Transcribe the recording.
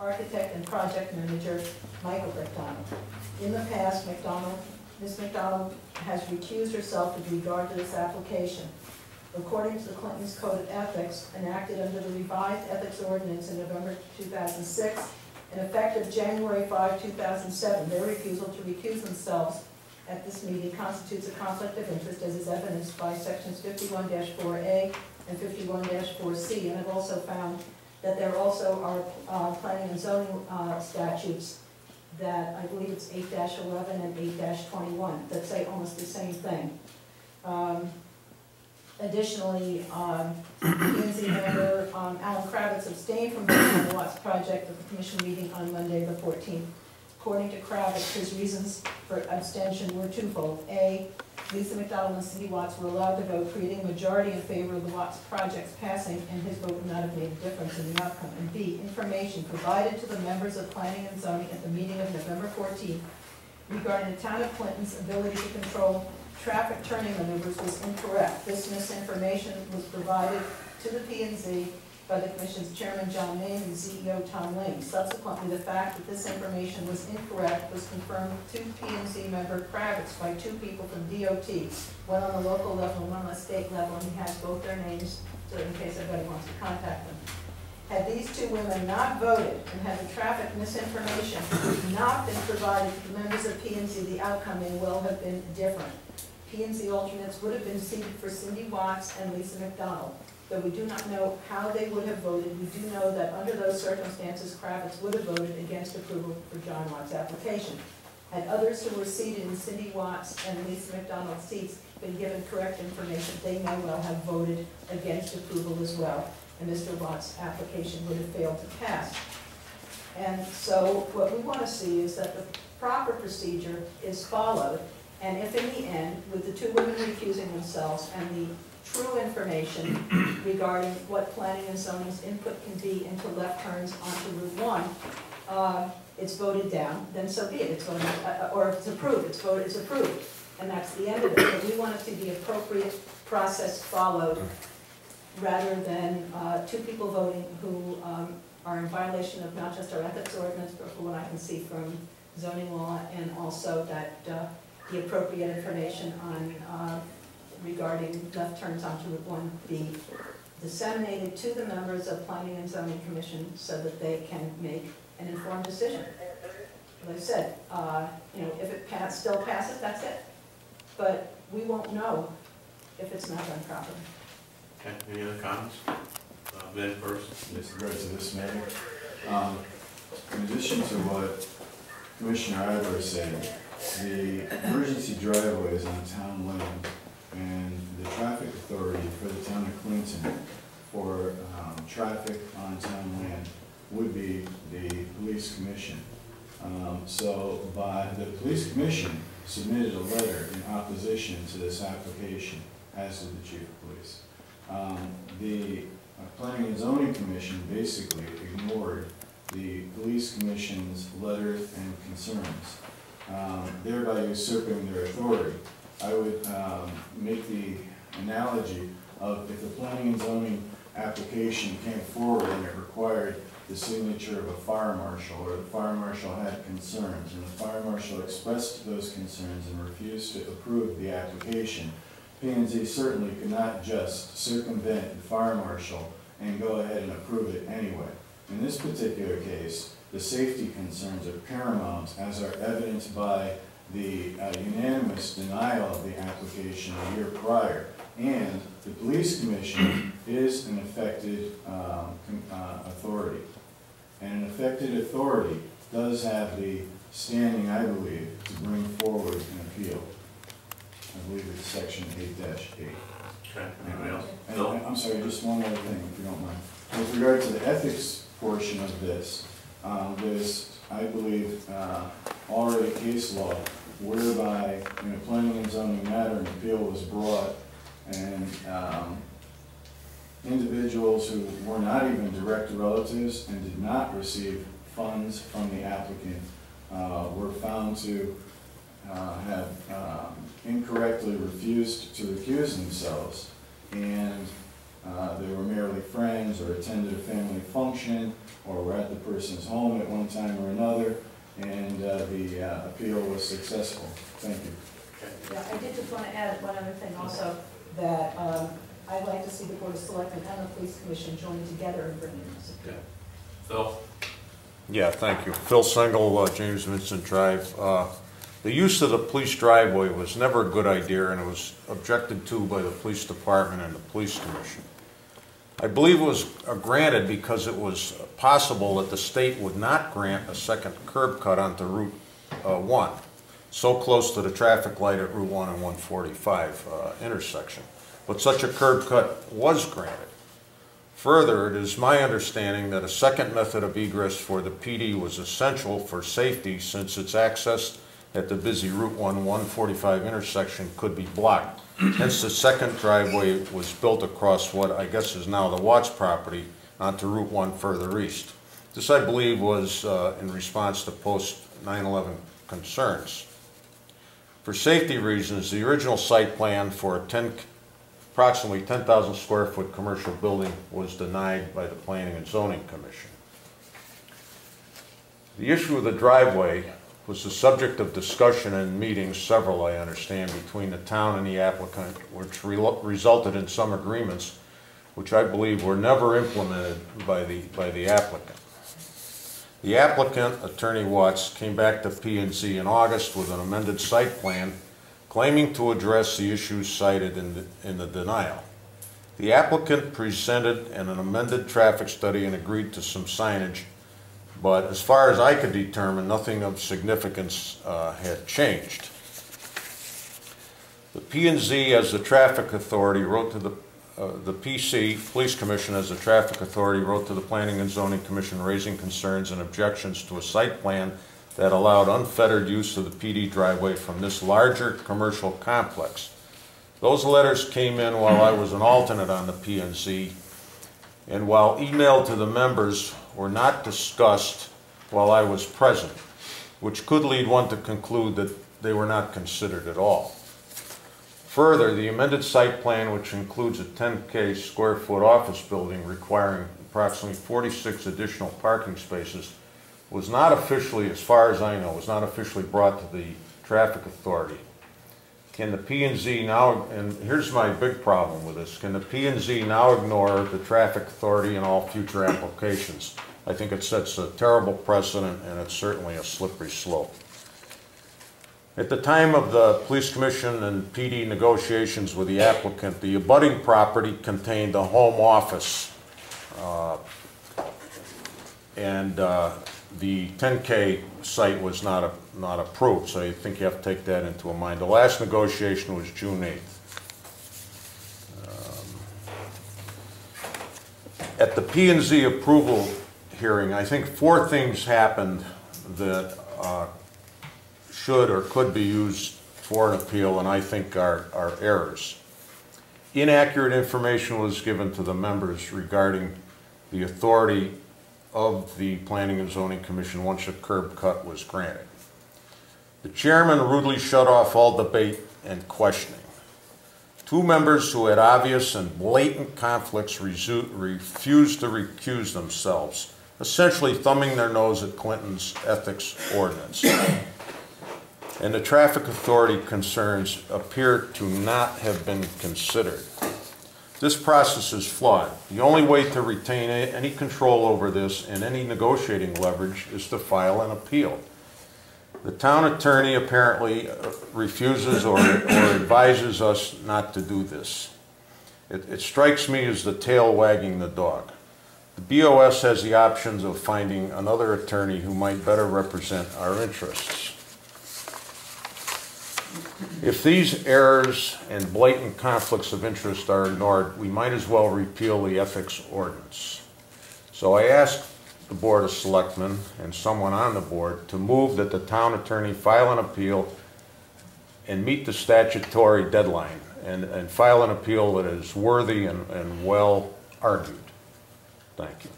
architect and project manager, Michael McDonald. In the past, Ms. McDonald has recused herself with regard to this application. According to the Clinton's Code of Ethics, enacted under the revised ethics ordinance in November 2006, and effective January 5, 2007, their refusal to recuse themselves at this meeting constitutes a conflict of interest, as is evidenced by sections 51-4A and 51-4C. And I've also found that there also are planning and zoning statutes that I believe it's 8-11 and 8-21 that say almost the same thing. Additionally, P&Z member Alan Kravitz abstained from voting on the Watts project at the commission meeting on Monday the 14th. According to Kravitz, his reasons for abstention were twofold. A, Lisa McDonald and Cindy Watts were allowed to vote, creating a majority in favor of the Watts project's passing, and his vote would not have made a difference in the outcome. And B, information provided to the members of planning and zoning at the meeting of November 14th regarding the town of Clinton's ability to control traffic turning maneuvers was incorrect. This misinformation was provided to the P&Z by the Commission's Chairman John Main and CEO Tom Lane. Subsequently, the fact that this information was incorrect was confirmed to P&Z member Kravitz by two people from DOT, one on the local level and one on the state level, and he has both their names so in case anybody wants to contact them. Had these two women not voted and had the traffic misinformation not been provided to the members of P&Z, the outcome may well have been different. P&Z alternates would have been seated for Cindy Watts and Lisa McDonald. Though we do not know how they would have voted, we do know that under those circumstances, Kravitz would have voted against approval for John Watts' application. Had others who were seated in Cindy Watts and Lisa McDonald's seats been given correct information, they may well have voted against approval as well, and Mr. Watts' application would have failed to pass. And so what we want to see is that the proper procedure is followed, and if in the end, with the two women recusing themselves and the true information regarding what planning and zoning's input can be into left turns onto Route 1, it's voted down, then so be it. It's voted, or if it's approved, it's voted, it's approved, and that's the end of it. But we want to see the appropriate process followed, rather than two people voting who are in violation of not just our ethics ordinance, but from what I can see from zoning law, and also that the appropriate information on regarding left turns onto Route 1 be disseminated to the members of Planning and Zoning Commission so that they can make an informed decision. As I said, if it still passes, that's it. But we won't know if it's not done properly. Okay, any other comments? Ben first. With regard to this matter, in addition to what Commissioner Idler said, the emergency driveway is on town land, and the traffic authority for the town of Clinton for traffic on town land would be the police commission. So the police commission submitted a letter in opposition to this application, as did the chief of police. The Planning and Zoning Commission basically ignored the police commission's letter and concerns, thereby usurping their authority. I would make the analogy of if the planning and zoning application came forward and it required the signature of a fire marshal, or the fire marshal had concerns, and the fire marshal expressed those concerns and refused to approve the application, P&Z certainly could not just circumvent the fire marshal and go ahead and approve it anyway. In this particular case, the safety concerns are paramount, as are evidenced by the unanimous denial of the application a year prior. And the police commission is an elected authority. And an elected authority does have the standing, I believe, to bring forward an appeal. I believe it's section 8-8. Okay, anybody else? And I'm sorry, just one other thing, if you don't mind. With regard to the ethics portion of this, there's, I believe, already case law whereby in a planning and zoning matter an appeal was brought, and individuals who were not even direct relatives and did not receive funds from the applicant were found to have incorrectly refused to recuse themselves, and they were merely friends or attended a family function or were at the person's home at one time or another, and the appeal was successful. Thank you. Yeah, I did just want to add one other thing also, that I'd like to see the Board of Selectmen and the Police Commission joining together and bringing this. Okay. Phil? Yeah, thank you. Phil Sengel, James Vincent Drive. The use of the police driveway was never a good idea, and it was objected to by the police department and the police commission. I believe it was granted because it was possible that the state would not grant a second curb cut onto Route 1, so close to the traffic light at Route 1 and 145 intersection. But such a curb cut was granted. Further, it is my understanding that a second method of egress for the PD was essential for safety, since its access at the busy Route 1 145 intersection could be blocked. Hence, the second driveway was built across what I guess is now the Watts property onto Route 1 further east. This, I believe, was in response to post 9/11 concerns. For safety reasons, the original site plan for a approximately 10,000 square foot commercial building was denied by the Planning and Zoning Commission. The issue of the driveway was the subject of discussion and meetings, several I understand, between the town and the applicant, which resulted in some agreements which I believe were never implemented by the applicant. The applicant, Attorney Watts, came back to P&Z in August with an amended site plan claiming to address the issues cited in the denial. The applicant presented an amended traffic study and agreed to some signage, but as far as I could determine, nothing of significance had changed. The P&Z, as the traffic authority, wrote to the PC, Police Commission, as the traffic authority, wrote to the Planning and Zoning Commission raising concerns and objections to a site plan that allowed unfettered use of the PD driveway from this larger commercial complex. Those letters came in while I was an alternate on the P&Z, and while emailed to the members, were not discussed while I was present, which could lead one to conclude that they were not considered at all. Further, the amended site plan, which includes a 10K square foot office building requiring approximately 46 additional parking spaces, was not officially, as far as I know, was not officially brought to the traffic authority. Can the P&Z now, and here's my big problem with this, can the P&Z now ignore the traffic authority in all future applications? I think it sets a terrible precedent, and it's certainly a slippery slope. At the time of the Police Commission and PD negotiations with the applicant, the abutting property contained a home office, and the 10K site was not approved, so I think you have to take that into mind. The last negotiation was June 8th. At the P&Z approval hearing, I think 4 things happened that should or could be used for an appeal, and I think are errors. Inaccurate information was given to the members regarding the authority of the Planning and Zoning Commission once a curb cut was granted. The chairman rudely shut off all debate and questioning. 2 members who had obvious and blatant conflicts refused to recuse themselves, essentially thumbing their nose at Clinton's ethics ordinance. And the traffic authority concerns appear to not have been considered. This process is flawed. The only way to retain any control over this and any negotiating leverage is to file an appeal. The town attorney apparently refuses or advises us not to do this. It strikes me as the tail wagging the dog. The BOS has the options of finding another attorney who might better represent our interests. If these errors and blatant conflicts of interest are ignored, we might as well repeal the ethics ordinance. So I ask the Board of Selectmen and someone on the board to move that the town attorney file an appeal and meet the statutory deadline and file an appeal that is worthy and well argued. Thank you.